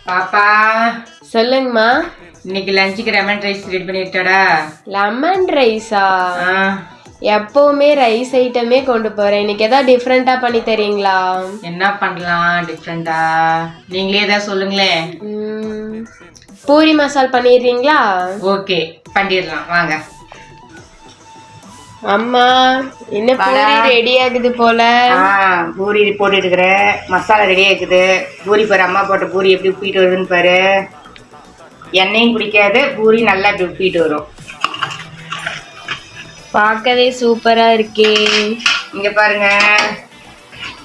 பாப்பா சொல்லுங்கம்மா. இன்னைக்கு லஞ்சுக்கு லெமன் ரைஸ் ரெடி பண்ணிட்டாடா? லெமன் ரைஸா? எப்பவுமே ரைஸ் ஐட்டமே கொண்டு போறேன். இன்னைக்கு ஏதாவது டிஃப்ரெண்டா பண்ணி தரீங்களா? என்ன பண்ணலாம் டிஃப்ரெண்டா? நீங்களே ஏதாவது சொல்லுங்களேன். பூரி மசால் பண்ணிடுறீங்களா? ஓகே, பண்ணிடலாம் வாங்க. அம்மா என்ன பூரி ரெடி ஆகுது போல. பூரி போட்டுட்டு இருக்கிறேன். மசாலா ரெடி ஆகுது. பூரி பாரு, அம்மா போட்ட பூரி எப்படி உப்பிட்டு வருதுன்னு பாரு. எண்ணெயும் பிடிக்காது, பூரி நல்லா இப்படி உப்பிட்டு வரும். பார்க்கவே சூப்பரா இருக்கே. இங்க பாருங்க,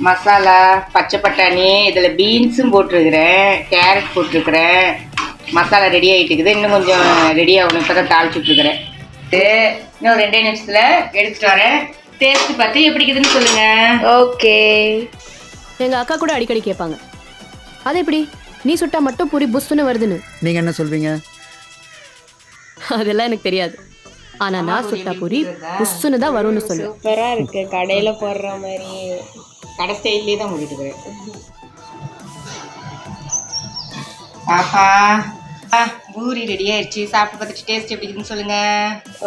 மசாலா பச்சை பட்டாணி, இதில் பீன்ஸும் போட்டிருக்கிறேன், கேரட் போட்டிருக்கிறேன். மசாலா ரெடி ஆகிட்டு இருக்குது. இன்னும் கொஞ்சம் ரெடி ஆகணும். இப்போ தான் தாளிச்சுட்ருக்கிறேன். இன்னும் 2 நிமிஷத்தில் எடுத்துகிட்டு வரேன். டேஸ்ட் பார்த்து எப்படி இருக்குதுன்னு சொல்லுங்க. ஓகே. எங்கள் அக்கா கூட அடிக்கடி கேட்பாங்க, அது எப்படி நீ சுட்டா மட்டும் பூரி புஷ்ஷுன்னு வருதுன்னு. நீங்கள் என்ன சொல்வீங்க? அதெல்லாம் எனக்கு தெரியாது. ஆனா நான் சுட்டா பூரி புஷ்ஷுன்னு தான் வரும்னு சொல்லுவேன். சூப்பரா இருக்கு, கடையில போடுற மாதிரி. கடை ஸ்டைல்லே தான் முடிட்டு இருக்கிறேன். பாப்பா பூரி ரெடி ஆயிடுச்சு. சாப்பிட்டு பார்த்துட்டு டேஸ்ட் எப்படி இருக்குன்னு சொல்லுங்க.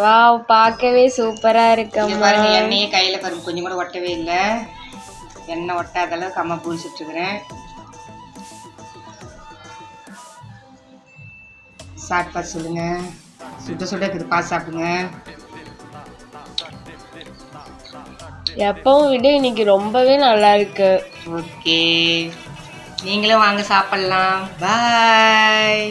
வாவ், பார்க்கவே சூப்பரா இருக்கு. பாருங்க, எண்ணெயே கையில பாருங்க கொஞ்சம் கூட ஒட்டவே இல்லை. எண்ணெய் ஒட்டாத அளவுக்கு அம்மா பூரி சுட்டுருக்குறேன். சாப்பிட்டு பார்த்து சொல்லுங்க. சுட சுட இருக்குது, பார்த்து சாப்பிடுங்க. எப்பவும் விட இன்னைக்கு ரொம்பவே நல்லா இருக்கு. ஓகே, நீங்களும் வாங்க சாப்பிடலாம். பாய்.